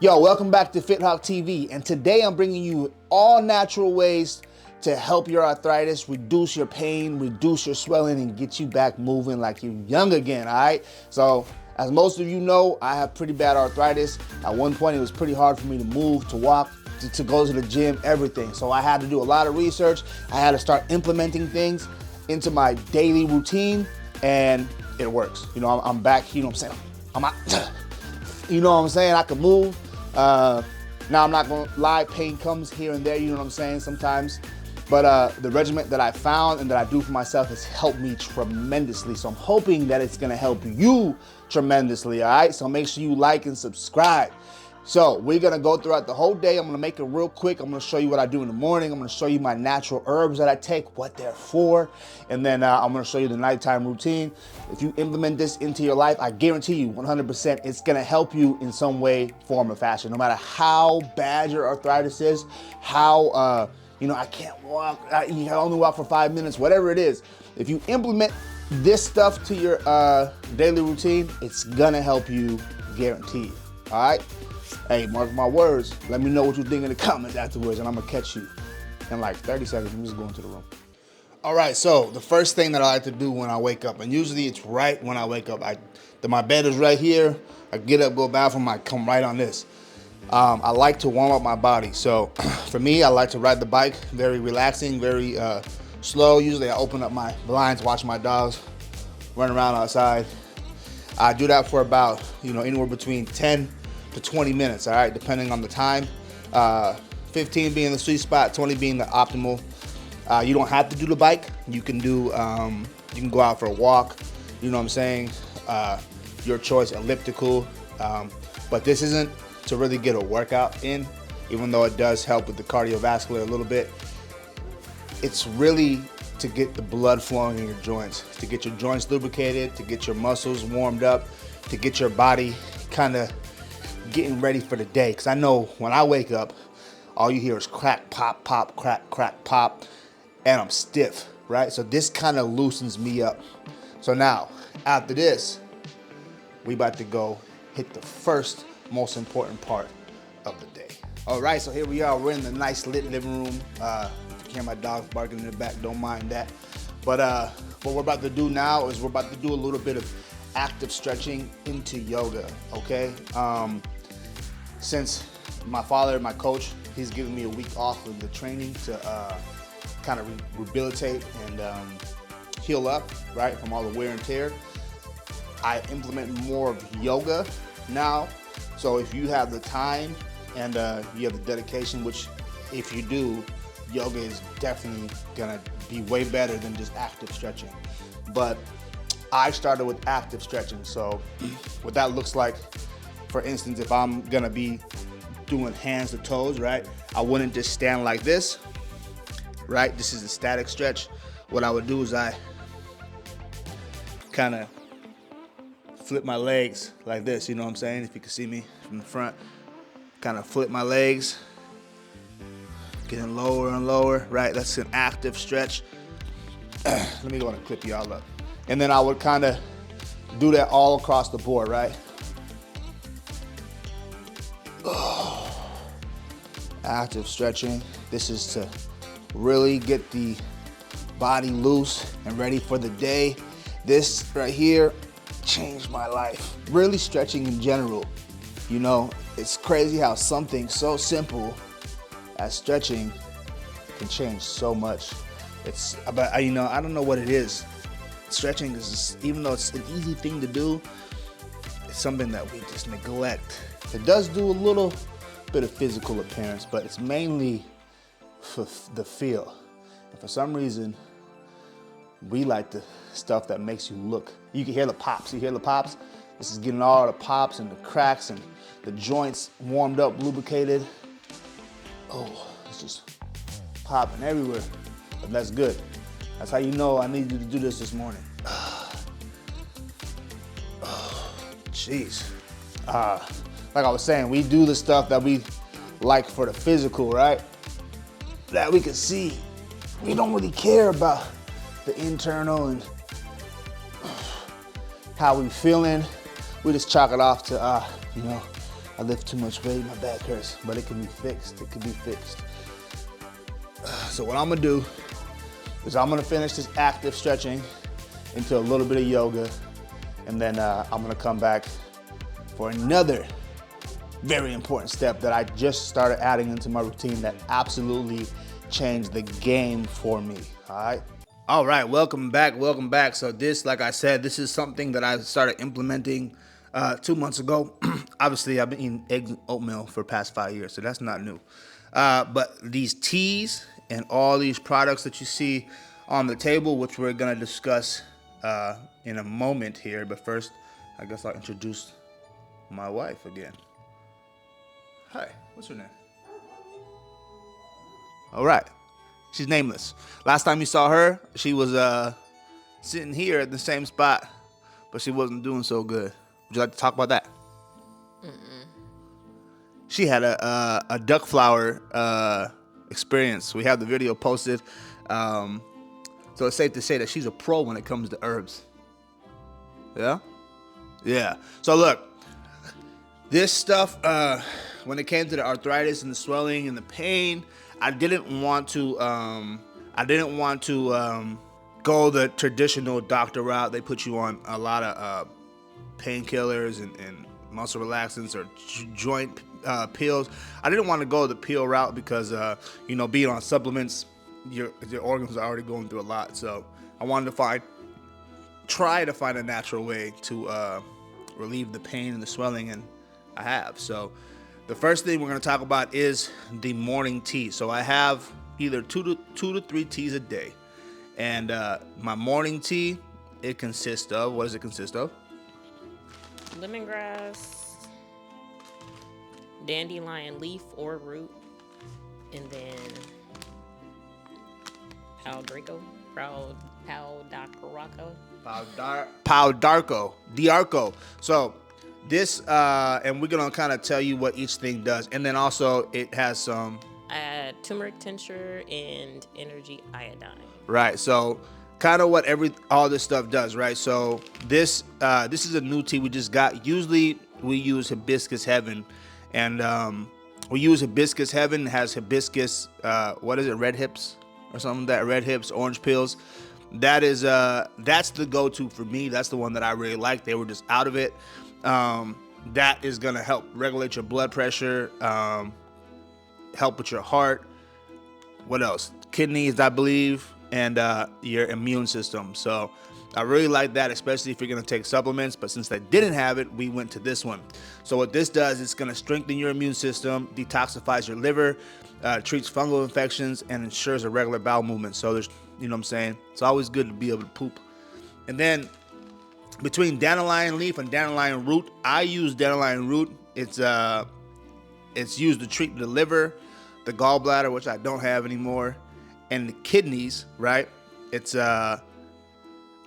Yo, welcome back to FitHawk TV, and today I'm bringing you all natural ways to help your arthritis, reduce your pain, reduce your swelling, and get you back moving like you're young again, all right? So, as most of you know, I have pretty bad arthritis. At one point, it was pretty hard for me to move, to walk, to go to the gym, everything. So I had to do a lot of research. I had to start implementing things into my daily routine, and it works. You know, I'm back, you know what I'm saying? I'm out. You know what I'm saying? I can move. Now I'm not gonna lie, pain comes here and there, you know what I'm saying, sometimes. But the regimen that I found and that I do for myself has helped me tremendously. So I'm hoping that it's gonna help you tremendously, all right? So make sure you like and subscribe. So we're gonna go throughout the whole day. I'm gonna make it real quick. I'm gonna show you what I do in the morning. I'm gonna show you my natural herbs that I take, what they're for. And then I'm gonna show you the nighttime routine. If you implement this into your life, I guarantee you 100% it's gonna help you in some way, form, or fashion. No matter how bad your arthritis is, how, you know, I can't walk, you can only walk for 5 minutes, whatever it is. If you implement this stuff to your daily routine, it's gonna help you, guaranteed, all right? Hey, mark my words. Let me know what you think in the comments afterwards, and I'm gonna catch you in like 30 seconds. I'm just going to the room. All right, so the first thing that I like to do when I wake up, and usually it's right when I wake up. My bed is right here. I get up, go bathroom, I come right on this. I like to warm up my body. So for me, I like to ride the bike, very relaxing, very slow. Usually I open up my blinds, watch my dogs run around outside. I do that for about, you know, anywhere between 10 to 20 minutes, all right, depending on the time. 15 being the sweet spot, 20 being the optimal. You don't have to do the bike. You can do, you can go out for a walk, you know what I'm saying? Your choice, elliptical. But this isn't to really get a workout in, even though it does help with the cardiovascular a little bit. It's really to get the blood flowing in your joints, to get your joints lubricated, to get your muscles warmed up, to get your body kind of getting ready for the day. Because I know when I wake up, all you hear is crack, pop, pop, crack, crack, pop, and I'm stiff, right? So this kind of loosens me up. So now, after this, we about to go hit the first most important part of the day. All right, so here we are. We're in the nice lit living room. If you hear my dogs barking in the back, don't mind that. But what we're about to do now is we're about to do a little bit of active stretching into yoga, okay? Since my father, my coach, he's given me a week off of the training to kind of rehabilitate and heal up, right, from all the wear and tear. I implement more of yoga now. So if you have the time and you have the dedication, which if you do, yoga is definitely gonna be way better than just active stretching. But I started with active stretching. So what that looks like, for instance, if I'm gonna be doing hands to toes, right? I wouldn't just stand like this, right? This is a static stretch. What I would do is I kind of flip my legs like this, you know what I'm saying? If you can see me from the front, kind of flip my legs, getting lower and lower, right? That's an active stretch. Let me go and clip y'all up. And then I would kind of do that all across the board, right? Active stretching. This is to really get the body loose and ready for the day. This right here changed my life. Really stretching in general. You know, it's crazy how something so simple as stretching can change so much. It's about, you know, I don't know what it is. Stretching is just, even though it's an easy thing to do, it's something that we just neglect. It does do a little bit of physical appearance, but it's mainly for the feel. And for some reason, we like the stuff that makes you look. You can hear the pops. You hear the pops? This is getting all the pops and the cracks and the joints warmed up, lubricated. Oh, it's just popping everywhere. But that's good. That's how you know I need you to do this morning. Jeez. Like I was saying, we do the stuff that we like for the physical, right? That we can see. We don't really care about the internal and how we feeling. We just chalk it off to, you know, I lift too much weight, my back hurts, but it can be fixed. It can be fixed. So what I'm gonna do is I'm gonna finish this active stretching into a little bit of yoga, and then I'm gonna come back for another very important step that I just started adding into my routine that absolutely changed the game for me, all right? All right, welcome back. So this, like I said, this is something that I started implementing 2 months ago. Obviously, I've been eating eggs and oatmeal for the past 5 years, so that's not new. But these teas and all these products that you see on the table, which we're gonna discuss in a moment here, but first, I guess I'll introduce my wife again. Hi, what's her name? All right, she's nameless. Last time you saw her, she was sitting here at the same spot, but she wasn't doing so good. Would you like to talk about that? She had a duck flower experience. We have the video posted. So it's safe to say that she's a pro when it comes to herbs. Yeah? Yeah. So look, this stuff, when it came to the arthritis and the swelling and the pain, I didn't want to go the traditional doctor route. They put you on a lot of painkillers and muscle relaxants or joint pills. I didn't want to go the pill route because being on supplements, your organs are already going through a lot. So I wanted to try to find a natural way to relieve the pain and the swelling, and I have. So the first thing we're going to talk about is the morning tea. So I have either two to three teas a day, and my morning tea, it consists of, what does it consist of? Lemongrass, dandelion leaf or root, and then Pau D'arco. So this, and we're gonna kind of tell you what each thing does, and then also it has some. I add turmeric tincture and EnerG Iodine. Right. So kind of what all this stuff does, right? So this is a new tea we just got. Usually we use Hibiscus Heaven, and we use Hibiscus Heaven. It has hibiscus, what is it, red hips or something, that red hips, orange pills. That's the go-to for me. That's the one that I really like. They were just out of it. That is gonna help regulate your blood pressure, help with your heart. What else? Kidneys, I believe, and your immune system. So I really like that, especially if you're gonna take supplements, but since they didn't have it, we went to this one. So what this does, it's gonna strengthen your immune system, detoxifies your liver, treats fungal infections, and ensures a regular bowel movement. So there's, you know what I'm saying? It's always good to be able to poop. And then between dandelion leaf and dandelion root, I use dandelion root. It's used to treat the liver, the gallbladder, which I don't have anymore, and the kidneys, right? It's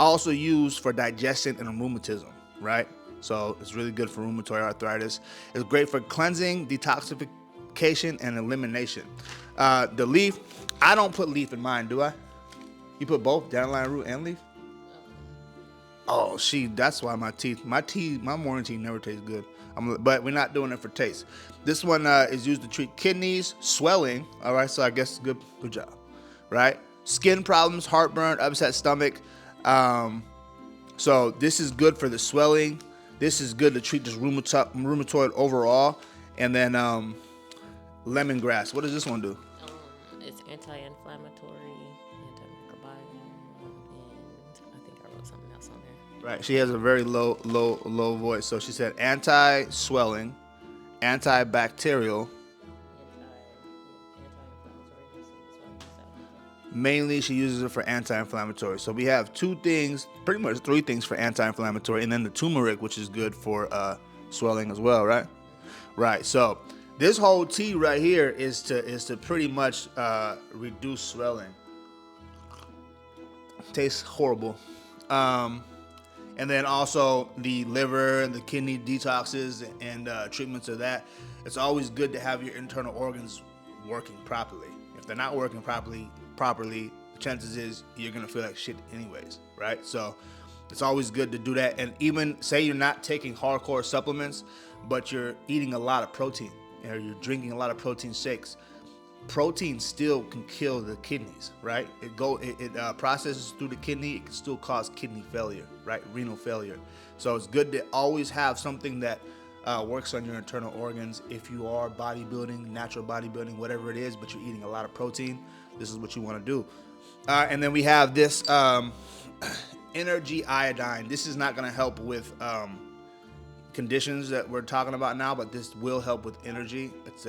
also used for digestion and rheumatism, right? So it's really good for rheumatoid arthritis. It's great for cleansing, detoxification, and elimination. The leaf, I don't put leaf in mine, do I? You put both, dandelion root and leaf? Oh, that's why my morning tea never tastes good. But we're not doing it for taste. This one is used to treat kidneys, swelling. All right, so I guess good job, right? Skin problems, heartburn, upset stomach. So this is good for the swelling. This is good to treat this rheumatoid overall. And then lemongrass. What does this one do? It's anti-inflammatory, antimicrobial, and I think I wrote something else on there. Right. She has a very low voice. So she said anti-swelling, antibacterial. Mainly she uses it for anti-inflammatory. So we have two things, pretty much three things for anti-inflammatory, and then the turmeric, which is good for swelling as well, right? Right. So this whole tea right here is to pretty much reduce swelling. Tastes horrible. And then also the liver and the kidney detoxes and treatments of that. It's always good to have your internal organs working properly. If they're not working properly, the chances is you're gonna feel like shit anyways, right? So it's always good to do that. And even say you're not taking hardcore supplements, but you're eating a lot of protein, or you're drinking a lot of protein shakes. Protein still can kill the kidneys, right? It processes through the kidney. It can still cause kidney failure, right? Renal failure. So it's good to always have something that works on your internal organs. If you are bodybuilding, natural bodybuilding, whatever it is, but you're eating a lot of protein, this is what you want to do. And then we have this EnerG Iodine. This is not going to help with conditions that we're talking about now, but this will help with energy. It's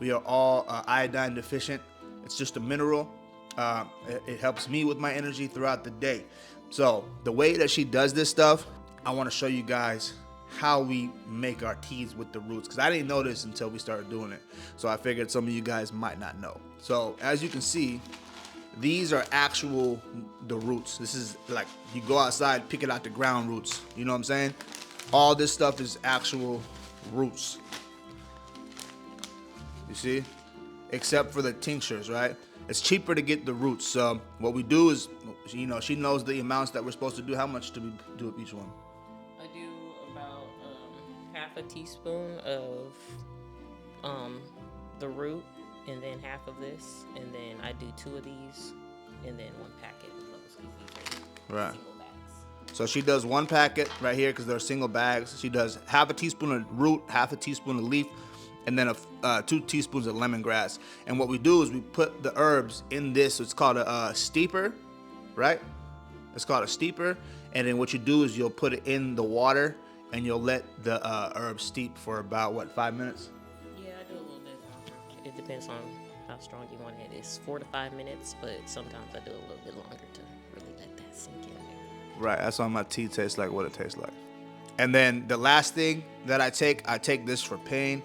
we are all iodine deficient. It's just a mineral. It helps me with my energy throughout the day. So the way that she does this stuff, I want to show you guys how we make our teas with the roots, because I didn't know this until we started doing it. So I figured some of you guys might not know. So as you can see, these are the roots. This is like you go outside, pick it out the ground roots. You know what I'm saying? All this stuff is actual roots. You see? Except for the tinctures, right? It's cheaper to get the roots. So what we do is, you know, she knows the amounts that we're supposed to do. How much do we do of each one? I do about half a teaspoon of the root, and then half of this, and then I do 2 of these, and then 1 packet of those. Right. Single bags. So she does 1 packet right here because they're single bags. She does half a teaspoon of root, half a teaspoon of leaf, and then 2 teaspoons of lemongrass. And what we do is we put the herbs in this. It's called a steeper, right? It's called a steeper. And then what you do is you'll put it in the water and you'll let the herbs steep for about, what, 5 minutes? Yeah, I do a little bit longer. It depends on how strong you want it. It's 4 to 5 minutes, but sometimes I do a little bit longer to really let that sink in there. Right, that's why my tea tastes like what it tastes like. And then the last thing that I take this for pain.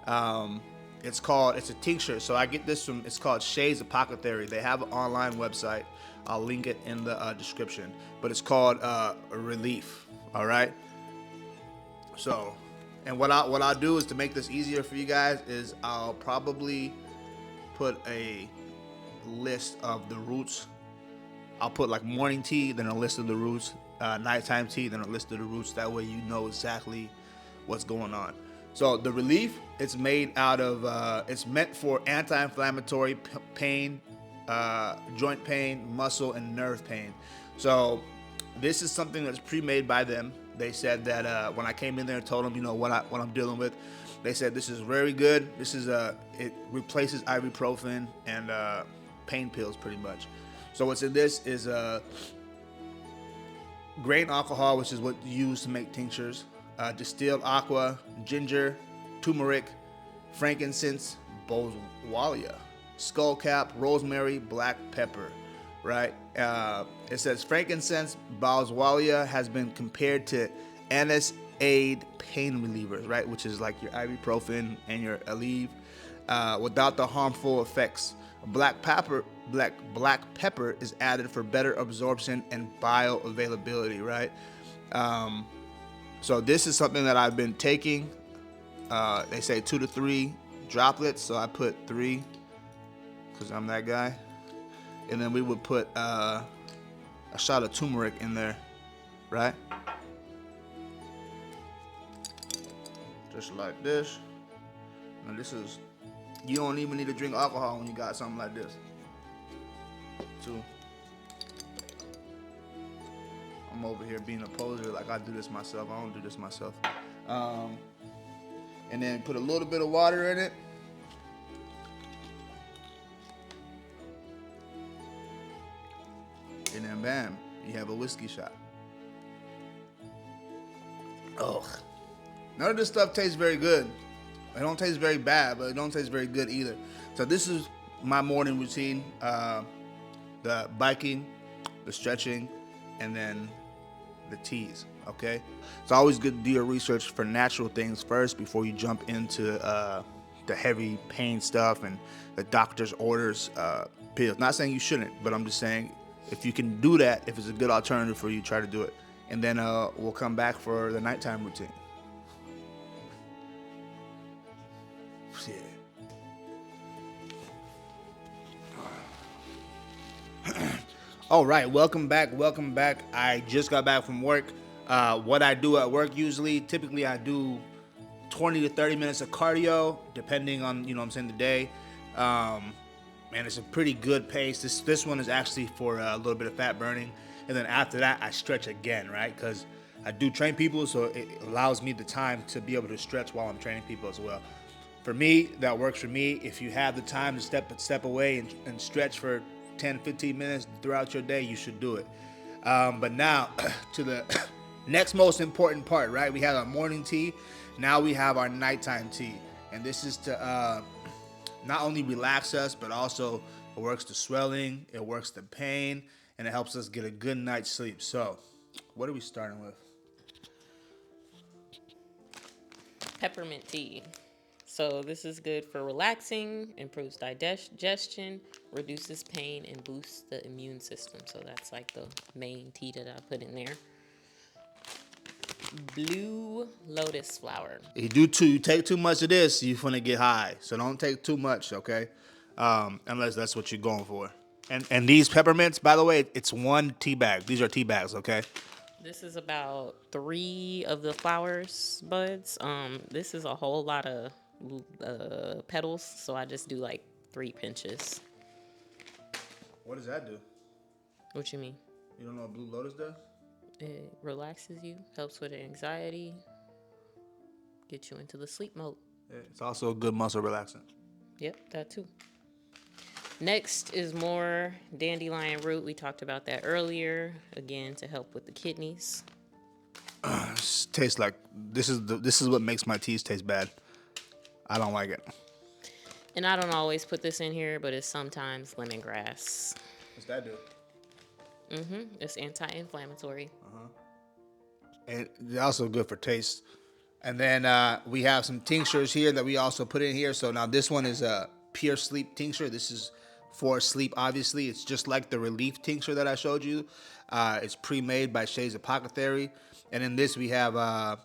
It's a tincture. So I get this from, it's called Shay's Apothecary. They have an online website. I'll link it in the description. But it's called Relief. All right. So, and what I'll do is to make this easier for you guys is I'll probably put a list of the roots. I'll put like morning tea, then a list of the roots, nighttime tea, then a list of the roots. That way you know exactly what's going on. So the Relief, it's made out of, it's meant for anti-inflammatory pain, joint pain, muscle, and nerve pain. So this is something that's pre-made by them. They said that when I came in there and told them, you know, what I'm dealing with, they said this is very good. This is it replaces ibuprofen and pain pills pretty much. So what's in this is grain alcohol, which is what you use to make tinctures. Distilled aqua, ginger, turmeric, frankincense, boswellia, skullcap, rosemary, black pepper, right? It says frankincense, boswellia has been compared to NSAID pain relievers, right? Which is like your ibuprofen and your Aleve, without the harmful effects. Black pepper is added for better absorption and bioavailability, right? So this is something that I've been taking. They say 2 to 3 droplets, so I put 3 because I'm that guy. And then we would put a shot of turmeric in there, right? Just like this. Now this is, you don't even need to drink alcohol when you got something like this. Too. I'm over here being a poser, like I do this myself. I don't do this myself. And then put a little bit of water in it. And then bam, you have a whiskey shot. Ugh. None of this stuff tastes very good. It don't taste very bad, but it don't taste very good either. So this is my morning routine. The biking, the stretching, and then the teas, okay? It's always good to do your research for natural things first before you jump into the heavy pain stuff and the doctor's orders pills. Not saying you shouldn't, but I'm just saying if you can do that, if it's a good alternative for you, try to do it. And then we'll come back for the nighttime routine. Yeah. All right, welcome back. Welcome back. I just got back from work. What I do at work usually, typically I do 20 to 30 minutes of cardio, depending on, you know what I'm saying, the day. And it's a pretty good pace. This one is actually for a little bit of fat burning. And then after that, I stretch again, right? Because I do train people, so it allows me the time to be able to stretch while I'm training people as well. For me, that works for me. If you have the time to step away and stretch for 10, 15 minutes throughout your day, you should do it. But now to the next most important part, right? We have our morning tea. Now we have our nighttime tea. And this is to not only relax us, but also it works the swelling, it works the pain, and it helps us get a good night's sleep. So, what are we starting with? Peppermint tea. So this is good for relaxing, improves digestion, reduces pain, and boosts the immune system. So that's like the main tea that I put in there. Blue Lotus flower. You take too much of this, you're gonna get high. So don't take too much, okay? Unless that's what you're going for. And these peppermints, by the way, it's one tea bag. These are tea bags, okay? This is about 3 of the flowers buds. This is a whole lot of petals, so I just do like 3 pinches. What does that do? What you mean? You don't know what Blue Lotus does? It relaxes you, helps with anxiety, get you into the sleep mode. It's also a good muscle relaxant. Yep, that too. Next is more dandelion root. We talked about that earlier. Again, to help with the kidneys. Tastes like this is what makes my teas taste bad. I don't like it. And I don't always put this in here, but it's sometimes lemongrass. What's that do? It's anti-inflammatory. And they're also good for taste. And then we have some tinctures here that we also put in here. So now this one is a pure sleep tincture. This is for sleep, obviously. It's just like the relief tincture that I showed you. It's pre-made by Shay's Apothecary. And in this we have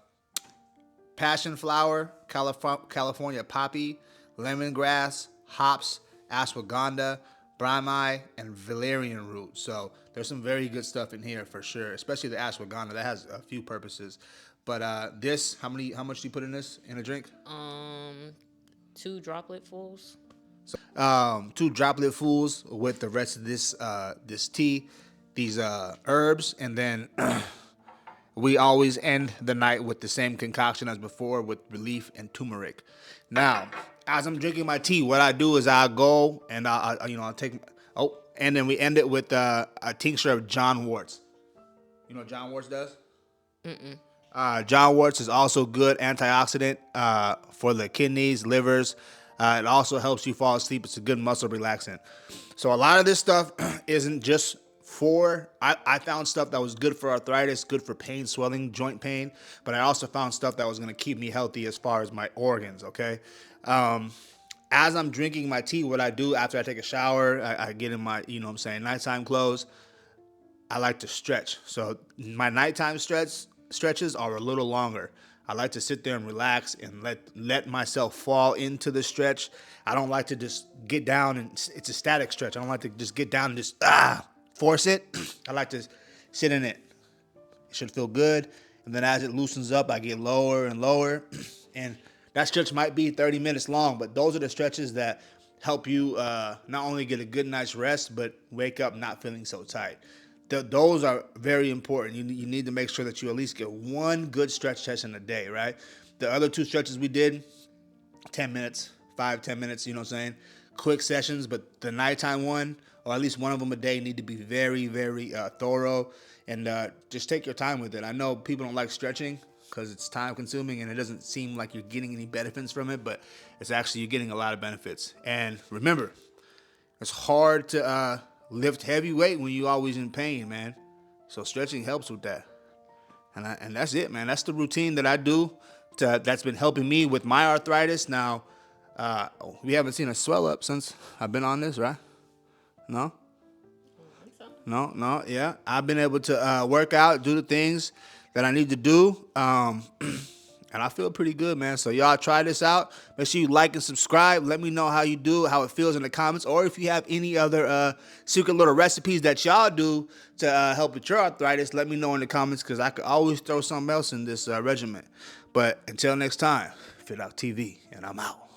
passion flower, California poppy, lemongrass, hops, ashwagandha, brahmi, and valerian root. So there's some very good stuff in here for sure, especially the ashwagandha. That has a few purposes. But this, how much do you put in this in a drink? 2 dropletfuls. So, 2 dropletfuls with the rest of this tea, these herbs, and then we always end the night with the same concoction as before with relief and turmeric. Now, as I'm drinking my tea, what I do is I'll go and I'll take and then we end it with a tincture of John Wort's. You know what John Wort's does? John Wort's is also good antioxidant for the kidneys, livers. It also helps you fall asleep. It's a good muscle relaxant. So a lot of this stuff isn't just for, I found stuff that was good for arthritis, good for pain, swelling, joint pain, but I also found stuff that was going to keep me healthy as far as my organs, okay? As I'm drinking my tea, what I do after I take a shower, I get in my, nighttime clothes, I like to stretch. So my nighttime stretches are a little longer. I like to sit there and relax and let myself fall into the stretch. I don't like to just get down and it's a static stretch. I don't like to just get down and just force it. I like to sit in it. It should feel good. And then as it loosens up, I get lower and lower. And that stretch might be 30 minutes long, but those are the stretches that help you not only get a good night's rest, but wake up not feeling so tight. Those are very important. You need to make sure that you at least get one good stretch session a day, right? The other 2 stretches we did, 10 minutes, 5-10 minutes, you know what I'm saying? Quick sessions, but the nighttime one, or at least one of them a day, need to be very, very thorough. And just take your time with it. I know people don't like stretching because it's time consuming and it doesn't seem like you're getting any benefits from it, but it's actually, you're getting a lot of benefits. And remember, it's hard to lift heavy weight when you're always in pain, man. So stretching helps with that. And that's it, man. That's the routine that I do that's been helping me with my arthritis. Now, we haven't seen a swell up since I've been on this, right? No? I think so. No, yeah. I've been able to work out, do the things that I need to do. And I feel pretty good, man. So y'all try this out. Make sure you like and subscribe. Let me know how you do, how it feels in the comments. Or if you have any other secret little recipes that y'all do to help with your arthritis, let me know in the comments, because I could always throw something else in this regimen. But until next time, Fit Out TV, and I'm out.